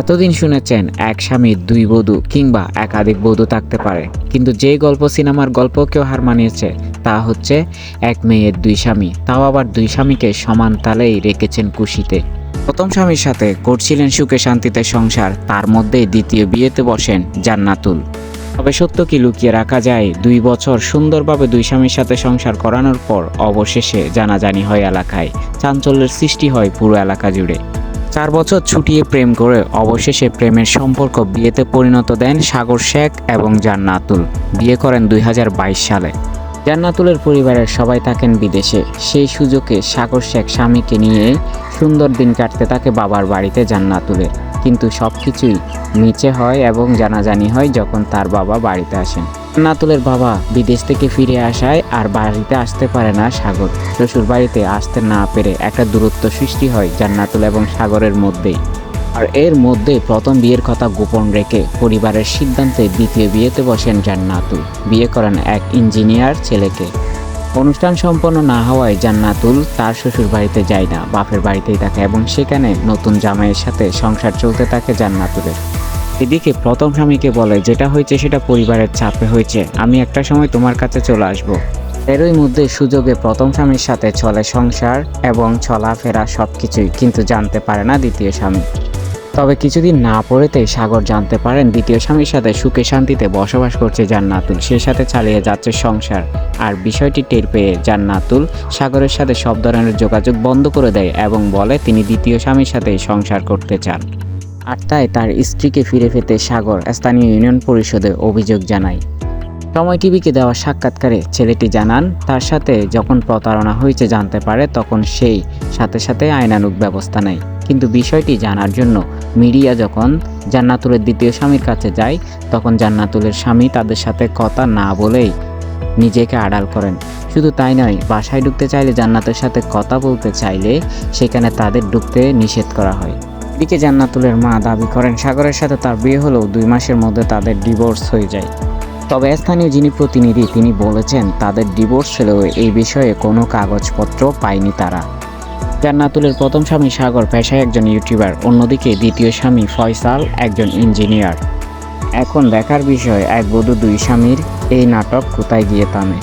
এতদিন শুনেছেন এক স্বামীর দুই বধূ কিংবা একাধিক বধূ থাকতে পারে, কিন্তু যে গল্প সিনেমার গল্পকেও হার মানিয়েছে তা হচ্ছে এক মেয়ের দুই স্বামী, তাও আবার দুই স্বামীকে সমান তালেই রেখেছেন খুশিতে। প্রথম স্বামীর সাথে করছিলেন সুখে শান্তিতে সংসার, তার মধ্যেই দ্বিতীয় বিয়েতে বসেন জান্নাতুল। তবে সত্য কি লুকিয়ে রাখা যায়? 2 বছর সুন্দরভাবে দুই স্বামীর সাথে সংসার করানোর পর অবশেষে জানাজানি হয় এলাকায়, চাঞ্চল্যের সৃষ্টি হয় পুরো এলাকা জুড়ে। 4 বছর ছুটিয়ে প্রেম করে অবশেষে প্রেমের সম্পর্ক বিয়েতে পরিণত দেন সাগর শেখ এবং জান্নাতুল। বিয়ে করেন 2022 সালে। জান্নাতুলের পরিবারের সবাই থাকেন বিদেশে, সেই সুযোগে সাগর শেখ স্বামীকে নিয়ে সুন্দর দিন কাটতে থাকে বাবার বাড়িতে জান্নাতুলের। কিন্তু সব কিছুই নিচে হয় এবং জানাজানি হয় যখন তার বাবা বাড়িতে আসেন। জান্নাতুলের বাবা বিদেশ থেকে ফিরে আসায় আর বাড়িতে আসতে পারে না সাগর। শ্বশুর বাড়িতে আসতে না পেরে একটা দূরত্ব সৃষ্টি হয় জান্নাতুল এবং সাগরের মধ্যেই। আর এর মধ্যে প্রথম বিয়ের কথা গোপন রেখে পরিবারের সিদ্ধান্তে দ্বিতীয় বিয়েতে বসেন জান্নাতুল। বিয়ে করেন এক ইঞ্জিনিয়ার ছেলেকে। অনুষ্ঠান সম্পন্ন না হওয়ায় জান্নাতুল তার শ্বশুর বাড়িতে যায় না, বাপের বাড়িতেই থাকে এবং সেখানে নতুন জামাইয়ের সাথে সংসার চলতে থাকে জান্নাতুলের। এদিকে প্রথম স্বামীকে বলে, যেটা হয়েছে সেটা পরিবারের চাপে হয়েছে, আমি একটা সময় তোমার কাছে চলে আসবো। এরই মধ্যে সুযোগে প্রথম স্বামীর সাথে চলে সংসার এবং চলাফেরা সবকিছুই, কিন্তু জানতে পারে না দ্বিতীয় স্বামী। তবে কিছুদিন না পড়েতেই সাগর জানতে পারেন দ্বিতীয় স্বামীর সাথে সুখে শান্তিতে বসবাস করছে জান্নাতুল, সেই সাথে চালিয়ে যাচ্ছে সংসার। আর বিষয়টি টের পেয়ে জান্নাতুল সাগরের সাথে সব ধরনের যোগাযোগ বন্ধ করে দেয় এবং বলে তিনি দ্বিতীয় স্বামীর সাথেই সংসার করতে চান। আর তাই তার স্ত্রীকে ফিরে পেতে সাগর স্থানীয় ইউনিয়ন পরিষদে অভিযোগ জানায়। সময় টিভিকে দেওয়া সাক্ষাৎকারে ছেলেটি জানান, তার সাথে যখন প্রতারণা হয়েছে জানতে পারে তখন সেই সাথে সাথে আইনানুগ ব্যবস্থা নেয়। কিন্তু বিষয়টি জানার জন্য মিডিয়া যখন জান্নাতুলের দ্বিতীয় স্বামীর কাছে যায় তখন জান্নাতুলের স্বামী তাদের সাথে কথা না বলেই নিজেকে আড়াল করেন। শুধু তাই নয়, বাসায় ঢুকতে চাইলে জান্নাতের সাথে কথা বলতে চাইলে সেখানে তাদের ঢুকতে নিষেধ করা হয়। এদিকে জান্নাতুলের মা দাবি করেন সাগরের সাথে তার বিয়ে হলেও 2 মাসের মধ্যে তাদের ডিভোর্স হয়ে যায়। তবে স্থানীয় যিনি প্রতিনিধি তিনি বলেছেন তাদের ডিভোর্স হলেও এই বিষয়ে কোনো কাগজপত্র পায়নি তারা। জান্নাতুলের প্রথম স্বামী সাগর পেশায় একজন ইউটিউবার, অন্যদিকে দ্বিতীয় স্বামী ফয়সাল একজন ইঞ্জিনিয়ার। এখন দেখার বিষয় এক বধূ দুই স্বামীর এই নাটক কোথায় গিয়ে থামে।